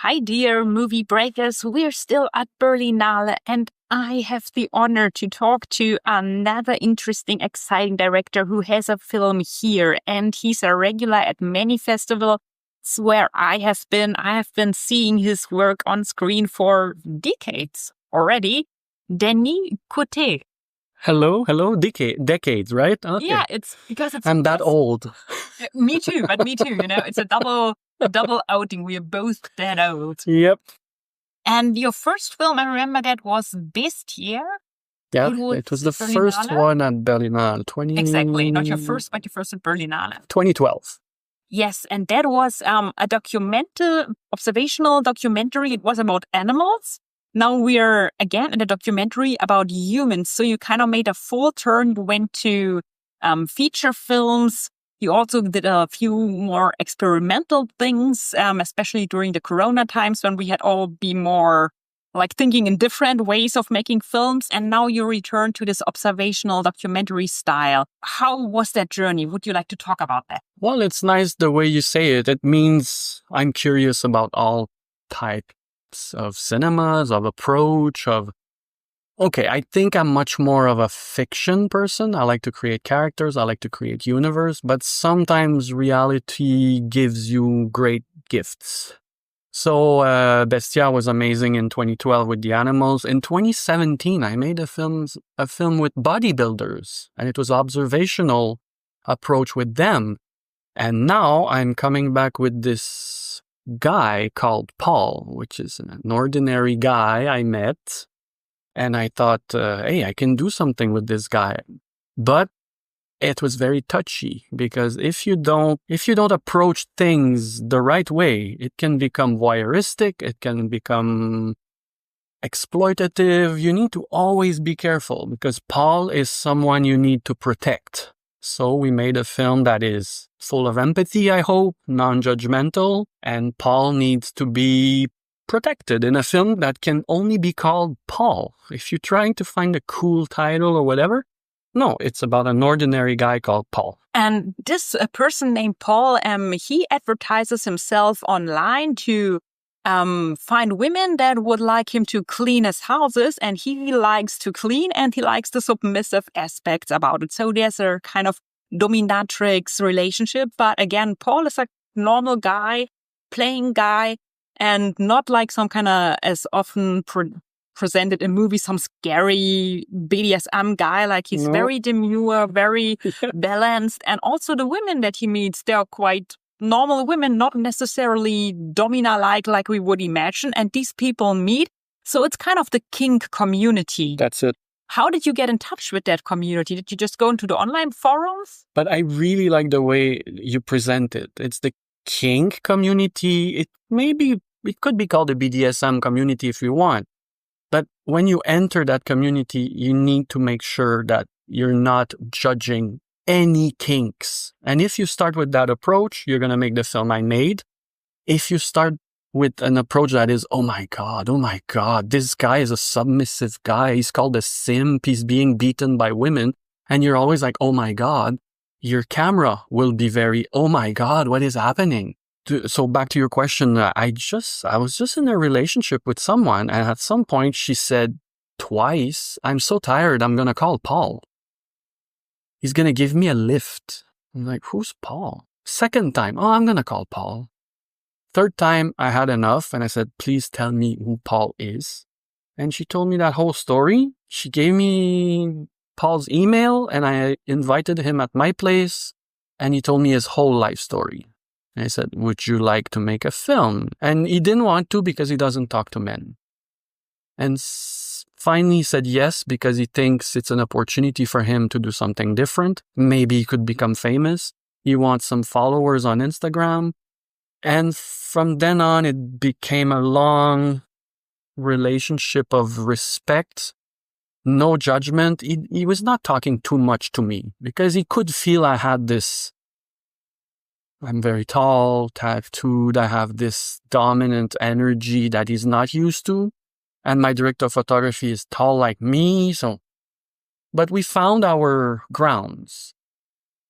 Hi, dear movie breakers. We're still at Berlinale, and I have the honor to talk to another interesting, exciting director who has a film here, and he's a regular at many festivals where I have been. I have been seeing his work on screen for decades already. Denis Côté. Hello, decades, right? Okay. Yeah, it's because it's. I'm that old. Me too, but me too. It's a double outing. We are both that old. Yep. And your first film, I remember that was Bestiaire. Yeah, it was the first one at Berlinale. Exactly, not your first, but your first at Berlinale. 2012. Yes, and that was a observational documentary. It was about animals. Now we're again in a documentary about humans. So you kind of made a full turn. You went to feature films. You also did a few more experimental things, especially during the Corona times when we had all be more like thinking in different ways of making films. And now you return to this observational documentary style. How was that journey? Would you like to talk about that? Well, it's nice the way you say it. It means I'm curious about all types of cinemas, of approach, Okay, I think I'm much more of a fiction person. I like to create characters. I like to create universe, but sometimes reality gives you great gifts. So, Bestiaire was amazing in 2012 with the animals. In 2017, I made a film with bodybuilders, and it was observational approach with them. And now I'm coming back with this guy called Paul, which is an ordinary guy I met. And I thought, hey, I can do something with this guy. But it was very touchy because if you don't approach things the right way, it can become voyeuristic. It can become exploitative. You need to always be careful because Paul is someone you need to protect. So we made a film that is full of empathy, I hope, non-judgmental, and Paul needs to be protected in a film that can only be called Paul. If you're trying to find a cool title or whatever, no, it's about an ordinary guy called Paul. And this person named Paul, he advertises himself online to find women that would like him to clean his houses, and he likes to clean and he likes the submissive aspects about it. So there's a kind of dominatrix relationship. But again, Paul is a normal guy, playing guy, and not like some kind of, as often presented in movies, some scary BDSM guy. Like he's very demure, very balanced. And also the women that he meets, they're quite normal women, not necessarily domina-like like we would imagine. And these people meet. So it's kind of the kink community. That's it. How did you get in touch with that community? Did you just go into the online forums? But I really like the way you present it. It's the kink community. It could be called the BDSM community if you want. But when you enter that community, you need to make sure that you're not judging any kinks. And if you start with that approach, you're going to make the film I made. If you start with an approach that is, oh my God, this guy is a submissive guy. He's called a simp. He's being beaten by women. And you're always like, oh my God, your camera will be very, oh my God, what is happening? So back to your question, I was just in a relationship with someone, and at some point she said twice, I'm so tired, I'm going to call Paul. He's going to give me a lift. I'm like, who's Paul? Second time, I'm going to call Paul. Third time, I had enough, and I said, please tell me who Paul is. And she told me that whole story. She gave me Paul's email, and I invited him at my place, and he told me his whole life story. I said, would you like to make a film? And he didn't want to because he doesn't talk to men. And finally he said yes because he thinks it's an opportunity for him to do something different. Maybe he could become famous. He wants some followers on Instagram. And from then on, it became a long relationship of respect, no judgment. He was not talking too much to me because he could feel I had this, I'm very tall, tattooed, I have this dominant energy that he's not used to. And my director of photography is tall like me, but we found our grounds.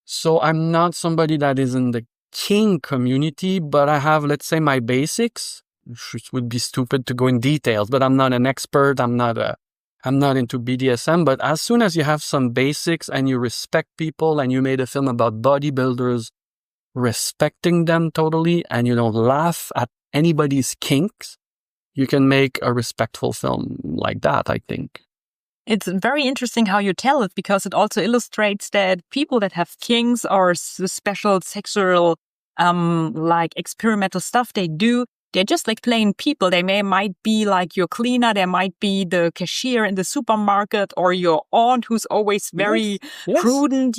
So I'm not somebody that is in the king community, but I have, let's say, my basics. It would be stupid to go in details, but I'm not an expert. I'm not into BDSM, but as soon as you have some basics and you respect people and you made a film about bodybuilders, respecting them totally, and you don't laugh at anybody's kinks, you can make a respectful film like that, I think. It's very interesting how you tell it, because it also illustrates that people that have kinks or special sexual, like experimental stuff they do, they're just like plain people. They might be like your cleaner, they might be the cashier in the supermarket, or your aunt who's always very prudent.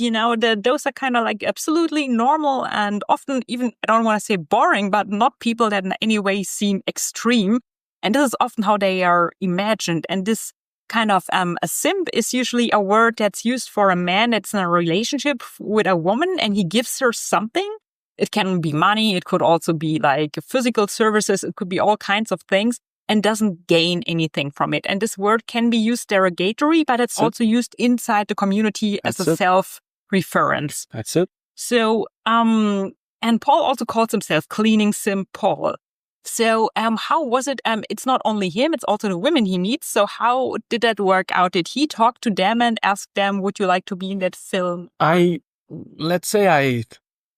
Those are kind of like absolutely normal and often even, I don't want to say boring, but not people that in any way seem extreme. And this is often how they are imagined. And this kind of a simp is usually a word that's used for a man that's in a relationship with a woman and he gives her something. It can be money. It could also be like physical services. It could be all kinds of things, and doesn't gain anything from it. And this word can be used derogatory, but it's also used inside the community as a self-reference. That's it. So, and Paul also calls himself Cleaning Simp Paul. So, how was it? It's not only him, it's also the women he meets. So how did that work out? Did he talk to them and ask them, would you like to be in that film?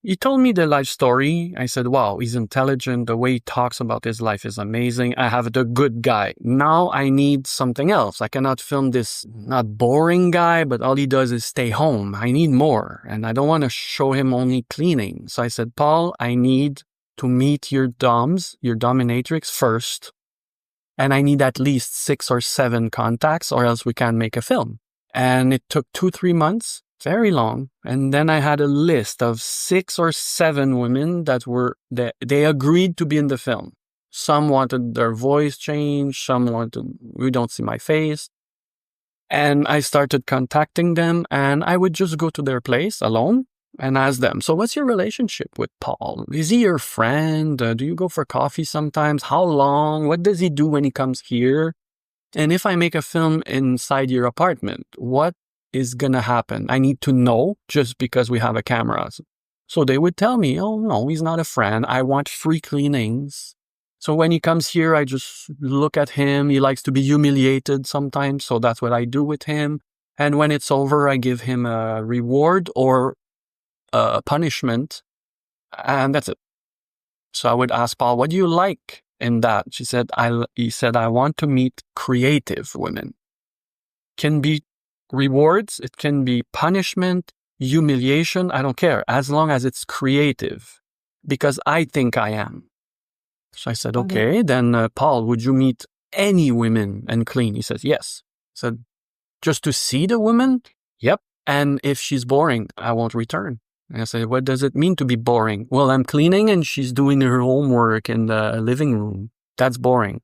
He told me the life story. I said, wow, he's intelligent. The way he talks about his life is amazing. I have the good guy. Now I need something else. I cannot film this not boring guy, but all he does is stay home. I need more. And I don't want to show him only cleaning. So I said, Paul, I need to meet your dominatrix first. And I need at least 6 or 7 contacts, or else we can't make a film. And it took 2-3 months. Very long. And then I had a list of 6 or 7 women they agreed to be in the film. Some wanted their voice changed. Some wanted, we don't see my face. And I started contacting them, and I would just go to their place alone and ask them, so what's your relationship with Paul? Is he your friend? Do you go for coffee sometimes? How long? What does he do when he comes here? And if I make a film inside your apartment, what is gonna happen? I need to know, just because we have a camera. So they would tell me, oh no, he's not a friend. I want free cleanings. So when he comes here, I just look at him. He likes to be humiliated sometimes. So that's what I do with him. And when it's over, I give him a reward or a punishment. And that's it. So I would ask Paul, what do you like in that? He said, I want to meet creative women. Can be rewards, it can be punishment, humiliation, I don't care, as long as it's creative, because I think I am. So I said, okay, then Paul, would you meet any women and clean? He says, yes. I said, just to see the woman? Yep. And if she's boring, I won't return. And I said, what does it mean to be boring? Well, I'm cleaning and she's doing her homework in the living room. That's boring.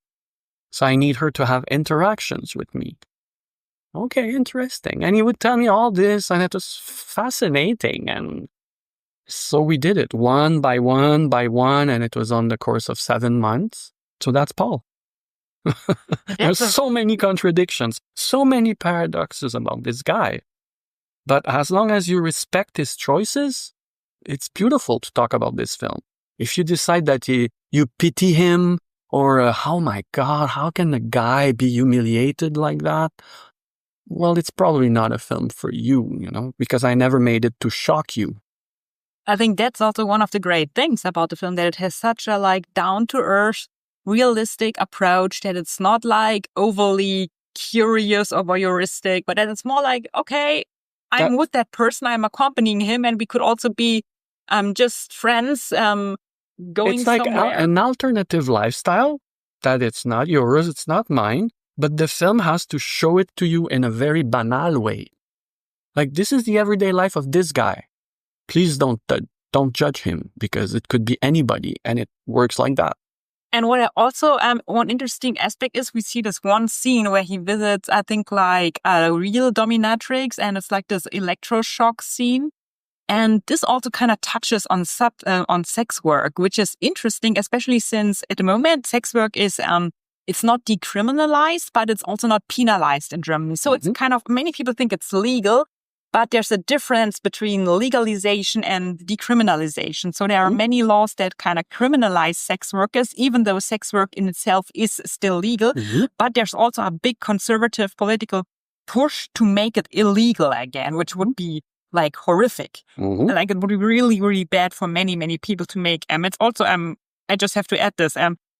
So I need her to have interactions with me. Okay, interesting. And he would tell me all this, and it was fascinating. And so we did it one by one, and it was on the course of 7 months. So that's Paul. There's so many contradictions, so many paradoxes about this guy. But as long as you respect his choices, it's beautiful to talk about this film. If you decide that you pity him, or, oh my God, how can a guy be humiliated like that? Well, it's probably not a film for you, because I never made it to shock you. I think that's also one of the great things about the film, that it has such a down-to-earth, realistic approach, that it's not overly curious or voyeuristic, but that it's more okay, I'm with that person, I'm accompanying him, and we could also be just friends going somewhere. It's like an alternative lifestyle, that it's not yours, it's not mine. But the film has to show it to you in a very banal way. This is the everyday life of this guy. Please don't judge him, because it could be anybody, and it works like that. And what I also, one interesting aspect is we see this one scene where he visits, I think, a real dominatrix, and it's this electroshock scene. And this also kind of touches on sex work, which is interesting, especially since at the moment sex work is it's not decriminalized, but it's also not penalized in Germany. So it's kind of, many people think it's legal, But there's a difference between legalization and decriminalization. So there are many laws that kind of criminalize sex workers, even though sex work in itself is still legal. But there's also a big conservative political push to make it illegal again, which would be like horrific. Like it would be really, really bad for many, many people to make. It's also, I just have to add this.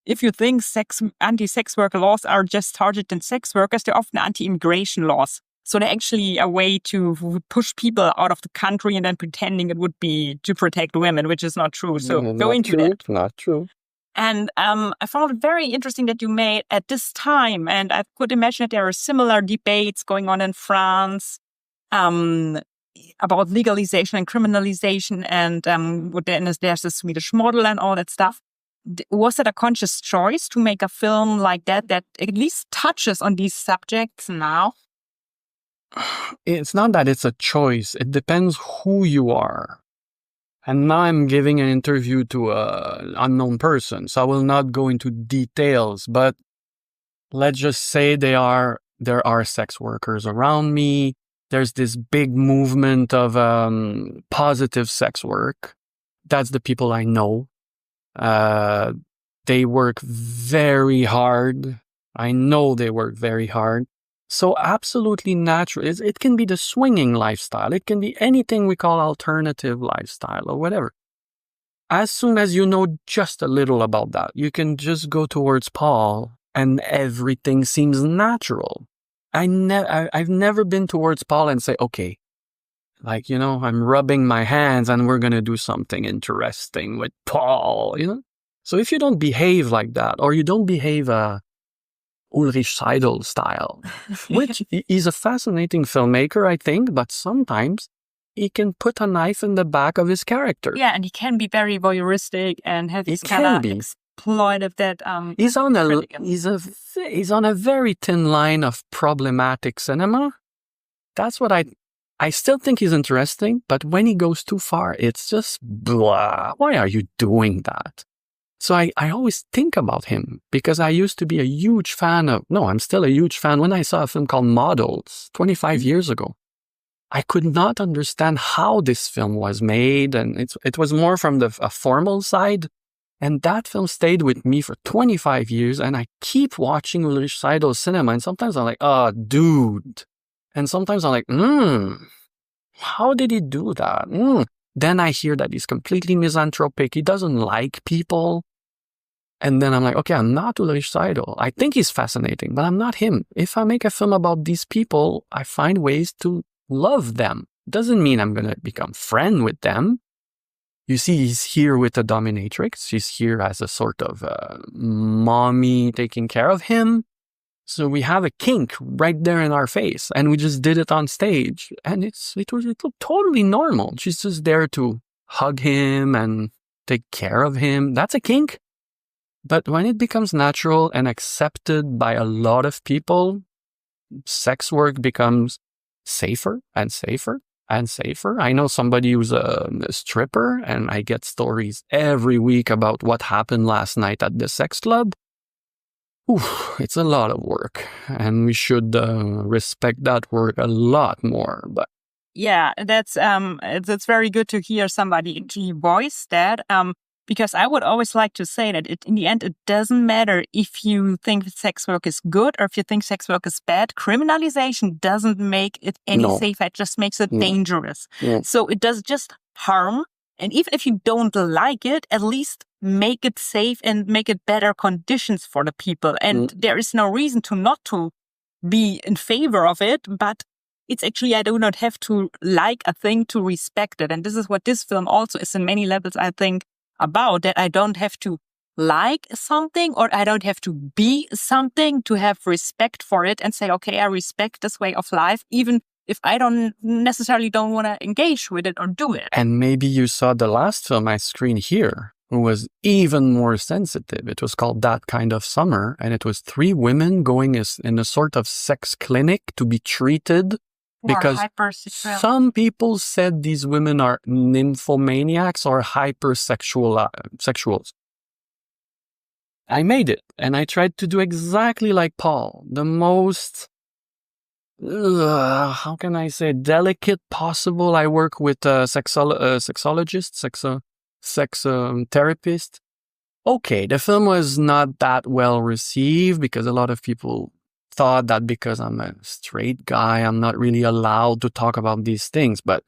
If you think anti-sex worker laws are just targeting sex workers, they're often anti-immigration laws. So they're actually a way to push people out of the country and then pretending it would be to protect women, which is not true. So go into that. Not true. And I found it very interesting that you made at this time, and I could imagine that there are similar debates going on in France about legalization and criminalization, and there's the Swedish model and all that stuff. Was it a conscious choice to make a film like that at least touches on these subjects now? It's not that it's a choice. It depends who you are. And now I'm giving an interview to an unknown person, so I will not go into details. But let's just say there are sex workers around me. There's this big movement of positive sex work. That's the people I know. They work very hard. I know they work very hard. So absolutely natural. It can be the swinging lifestyle. It can be anything we call alternative lifestyle or whatever. As soon as you know just a little about that, you can just go towards Paul and everything seems natural. I've never been towards Paul and say, okay, like, I'm rubbing my hands and we're going to do something interesting with Paul, So if you don't behave like that, or you don't behave Ulrich Seidel style, which he's a fascinating filmmaker, I think, but sometimes he can put a knife in the back of his character. Yeah, and he can be very voyeuristic and have this kind of exploitive that he's on a very thin line of problematic cinema. That's what I still think he's interesting, but when he goes too far, it's just blah. Why are you doing that? So I always think about him because I used to be a huge fan I'm still a huge fan. When I saw a film called Models 25 years ago, I could not understand how this film was made. And it was more from a formal side. And that film stayed with me for 25 years. And I keep watching Ulrich Seidel's cinema. And sometimes I'm like, oh, dude. And sometimes I'm like, how did he do that? Then I hear that he's completely misanthropic. He doesn't like people. And then I'm like, okay, I'm not Ulrich Seidel. I think he's fascinating, but I'm not him. If I make a film about these people, I find ways to love them. Doesn't mean I'm going to become friend with them. You see, he's here with a dominatrix. She's here as a sort of mommy taking care of him. So we have a kink right there in our face, and we just did it on stage. And it looked totally normal. She's just there to hug him and take care of him. That's a kink. But when it becomes natural and accepted by a lot of people, sex work becomes safer and safer and safer. I know somebody who's a stripper, and I get stories every week about what happened last night at the sex club. It's a lot of work, and we should respect that work a lot more. But yeah, that's it's very good to hear somebody actually voice that. Because I would always like to say that in the end, it doesn't matter if you think sex work is good or if you think sex work is bad. Criminalization doesn't make it any safer. It just makes it dangerous. Yeah. So it does just harm. And even if you don't like it, at least make it safe and make it better conditions for the people. And there is no reason not to be in favor of it, but it's actually, I do not have to like a thing to respect it. And this is what this film also is in many levels, I think, about, that I don't have to like something or I don't have to be something to have respect for it and say, okay, I respect this way of life, even if I don't want to engage with it or do it. And maybe you saw the last film I screened here, who was even more sensitive. It was called That Kind of Summer, and it was 3 women going in a sort of sex clinic to be treated. Because some people said these women are nymphomaniacs or hypersexuals. I made it, and I tried to do exactly like Paul, the most how can I say, delicate possible. I work with a sexologist, sex therapist. Okay, the film was not that well received because a lot of people thought that because I'm a straight guy, I'm not really allowed to talk about these things. But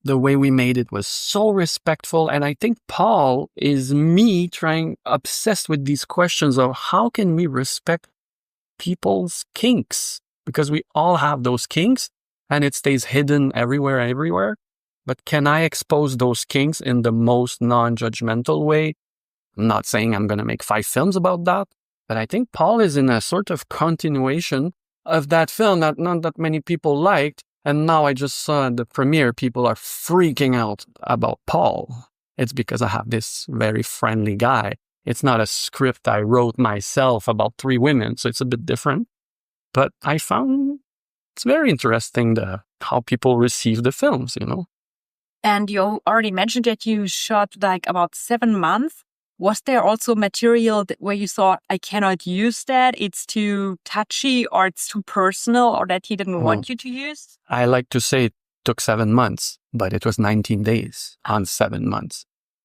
the way we made it was so respectful. And I think Paul is me obsessed with these questions of how can we respect people's kinks? Because we all have those kinks and it stays hidden everywhere. But can I expose those kinks in the most non-judgmental way? I'm not saying I'm going to make 5 films about that, but I think Paul is in a sort of continuation of that film that not that many people liked. And now I just saw the premiere, people are freaking out about Paul. It's because I have this very friendly guy. It's not a script I wrote myself about 3 women, so it's a bit different. But I found it's very interesting how people receive the films, And you already mentioned that you shot like about 7 months. Was there also material where you thought, I cannot use that, it's too touchy or it's too personal or that he didn't want you to use? I like to say it took 7 months, but it was 19 days on 7 months.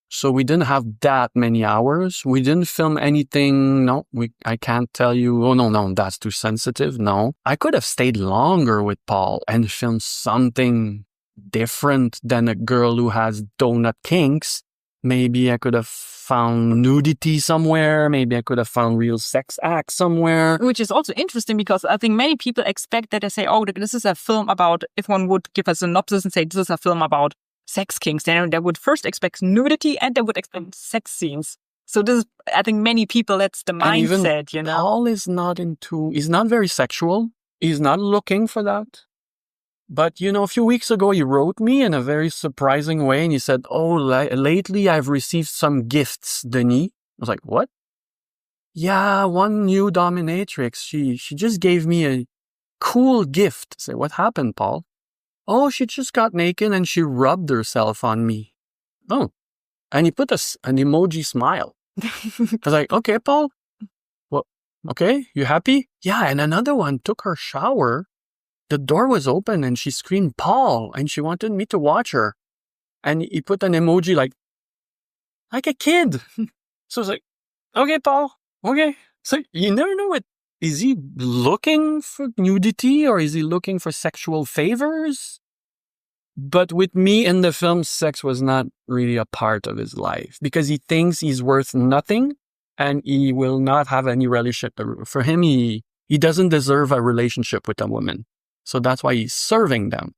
So we didn't have that many hours. We didn't film anything. No, I can't tell you, oh, no, that's too sensitive. No, I could have stayed longer with Paul and filmed something different than a girl who has donut kinks. Maybe I could have found nudity somewhere. Maybe I could have found real sex acts somewhere. Which is also interesting because I think many people expect that they say, oh, this is a film about, if one would give a synopsis and say this is a film about sex kinks, then they would first expect nudity and they would expect sex scenes. So this is, I think many people, that's the mindset, Paul is he's not very sexual. He's not looking for that. But, a few weeks ago, he wrote me in a very surprising way and he said, oh, lately I've received some gifts, Denis. I was like, what? Yeah, one new dominatrix. She just gave me a cool gift. I said, what happened, Paul? Oh, she just got naked and she rubbed herself on me. Oh, and he put an emoji smile. I was like, okay, Paul. Well, okay, you happy? Yeah, and another one took her shower. The door was open and she screamed, Paul, and she wanted me to watch her. And he put an emoji like a kid. So I was like, okay, Paul, okay. So you never know is he looking for nudity or is he looking for sexual favors? But with me in the film, sex was not really a part of his life because he thinks he's worth nothing and he will not have any relationship. For him, he doesn't deserve a relationship with a woman. So that's why he's serving them.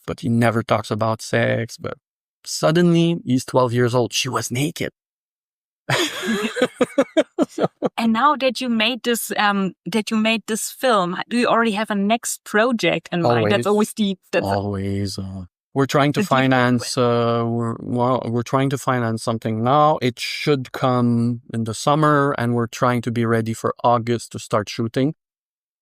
But he never talks about sex. But suddenly he's 12 years old. She was naked. And now that you made this film, do you already have a next project in mind? That's always always. We're trying to finance. We're trying to finance something now. It should come in the summer, and we're trying to be ready for August to start shooting.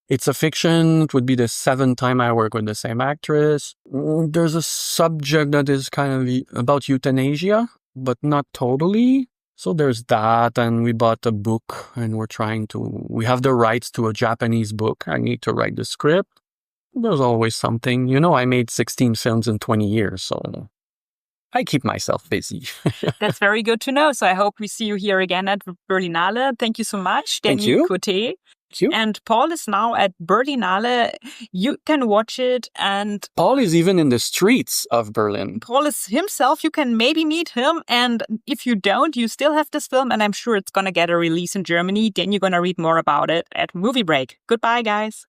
It's a fiction. It would be the 7th time I work with the same actress. There's a subject that is kind of about euthanasia, but not totally. So there's that, and we bought a book, and we have the rights to a Japanese book. I need to write the script. There's always something. I made 16 films in 20 years, so I keep myself busy. That's very good to know. So I hope we see you here again at Berlinale. Thank you so much, Denis Côté. And Paul is now at Berlinale. You can watch it, and Paul is even in the streets of Berlin. Paul is himself. You can maybe meet him, and if you don't, you still have this film, and I'm sure it's going to get a release in Germany. Then you're going to read more about it at Moviebreak. Goodbye, guys.